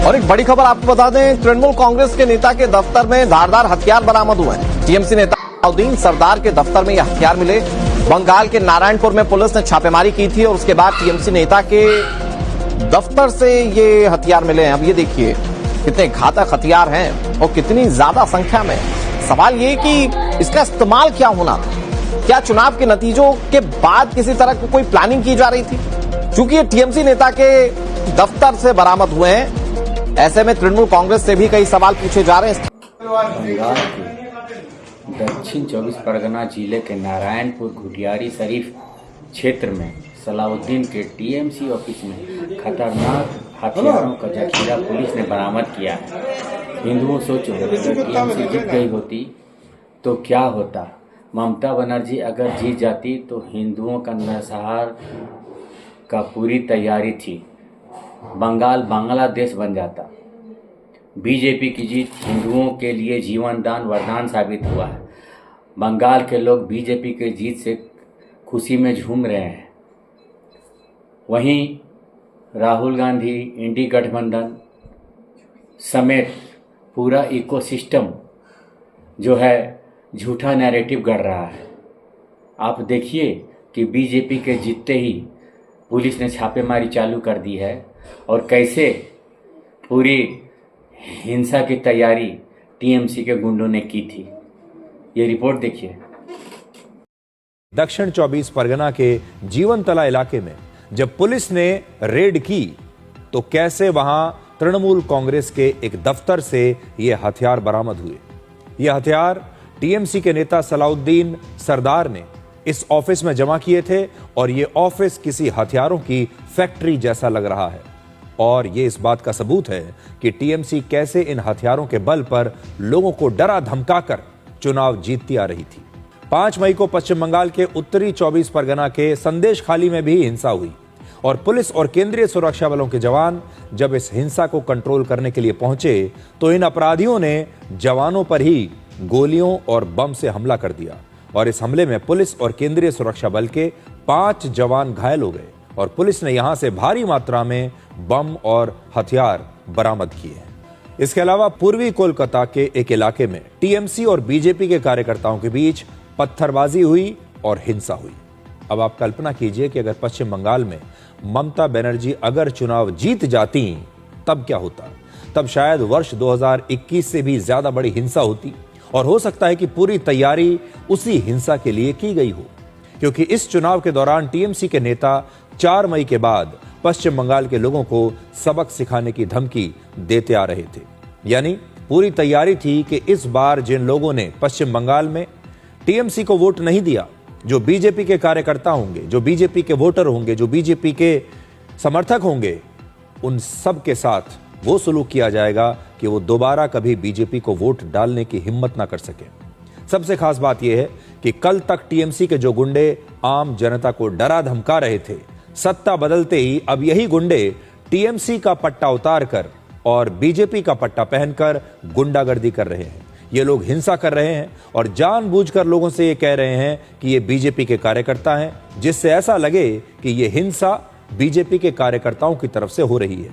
और एक बड़ी खबर आपको बता दें, तृणमूल कांग्रेस के नेता के दफ्तर में धारदार हथियार बरामद हुए हैं। टीएमसी नेता सलाउद्दीन सरदार के दफ्तर में यह हथियार मिले। बंगाल के नारायणपुर में पुलिस ने छापेमारी की थी और उसके बाद टीएमसी नेता के दफ्तर से ये हथियार मिले हैं। अब ये देखिए कितने घातक हथियार हैं और कितनी ज्यादा संख्या में। सवाल ये कि इसका इस्तेमाल क्या होना, क्या चुनाव के नतीजों के बाद किसी तरह की कोई प्लानिंग की जा रही थी? क्योंकि ये टीएमसी नेता के दफ्तर से बरामद हुए हैं, ऐसे में तृणमूल कांग्रेस से भी कई सवाल पूछे जा रहे हैं। बंगाल के दक्षिण 24 परगना जिले के नारायणपुर घुटियारी शरीफ क्षेत्र में सलाउद्दीन के टीएमसी ऑफिस में खतरनाक हथियारों का जखीरा पुलिस ने बरामद किया है। हिंदुओं सोचो, अगर टीएमसी जीत गई होती तो क्या होता? ममता बनर्जी अगर जीत जाती तो हिंदुओं का नरसंहार का पूरी तैयारी थी। बंगाल बांग्लादेश बन जाता। बीजेपी की जीत हिंदुओं के लिए जीवन दान वरदान साबित हुआ है। बंगाल के लोग बीजेपी के जीत से खुशी में झूम रहे हैं। वहीं राहुल गांधी, इंडी गठबंधन समेत पूरा इकोसिस्टम जो है झूठा नैरेटिव गढ़ रहा है। आप देखिए कि बीजेपी के जीतते ही पुलिस ने छापेमारी चालू कर दी है और कैसे पूरी हिंसा की तैयारी टीएमसी के गुंडों ने की थी। ये रिपोर्ट देखिए। दक्षिण 24 परगना के जीवनतला इलाके में जब पुलिस ने रेड की तो कैसे वहां तृणमूल कांग्रेस के एक दफ्तर से ये हथियार बरामद हुए। ये हथियार टीएमसी के नेता सलाउद्दीन सरदार ने इस ऑफिस में जमा किए थे और ये ऑफिस किसी हथियारों की फैक्ट्री जैसा लग रहा है। और ये इस बात का सबूत है कि टीएमसी कैसे इन हथियारों के बल पर लोगों को डरा धमकाकर चुनाव जीतती आ रही थी। 5 मई को पश्चिम बंगाल के उत्तरी 24 परगना के संदेश खाली में भी हिंसा हुई और पुलिस और केंद्रीय सुरक्षा बलों के जवान जब इस हिंसा को कंट्रोल करने के लिए पहुंचे तो इन अपराधियों ने जवानों पर ही गोलियों और बम से हमला कर दिया और इस हमले में पुलिस और केंद्रीय सुरक्षा बल के 5 जवान घायल हो गए और पुलिस ने यहां से भारी मात्रा में बम और हथियार बरामद किए हैं। इसके अलावा पूर्वी कोलकाता के एक इलाके में टीएमसी और बीजेपी के कार्यकर्ताओं के बीच पत्थरबाजी हुई और हिंसा हुई। अब आप कल्पना कीजिए कि अगर पश्चिम बंगाल में ममता बनर्जी अगर चुनाव जीत जाती तब क्या होता? तब शायद वर्ष 2021 से भी ज्यादा बड़ी हिंसा होती और हो सकता है कि पूरी तैयारी उसी हिंसा के लिए की गई हो, क्योंकि इस चुनाव के दौरान टीएमसी के नेता 4 मई के बाद पश्चिम बंगाल के लोगों को सबक सिखाने की धमकी देते आ रहे थे। यानी पूरी तैयारी थी कि इस बार जिन लोगों ने पश्चिम बंगाल में टीएमसी को वोट नहीं दिया, जो बीजेपी के कार्यकर्ता होंगे, जो बीजेपी के वोटर होंगे, जो बीजेपी के समर्थक होंगे, उन सब के साथ वो सलूक किया जाएगा कि वो दोबारा कभी बीजेपी को वोट डालने की हिम्मत ना कर सके। सबसे खास बात यह है कि कल तक टीएमसी के जो गुंडे आम जनता को डरा धमका रहे थे, सत्ता बदलते ही अब यही गुंडे टीएमसी का पट्टा उतार कर और बीजेपी का पट्टा पहनकर गुंडागर्दी कर रहे हैं। ये लोग हिंसा कर रहे हैं और जानबूझकर लोगों से ये कह रहे हैं कि ये बीजेपी के कार्यकर्ता हैं, जिससे ऐसा लगे कि ये हिंसा बीजेपी के कार्यकर्ताओं की तरफ से हो रही है।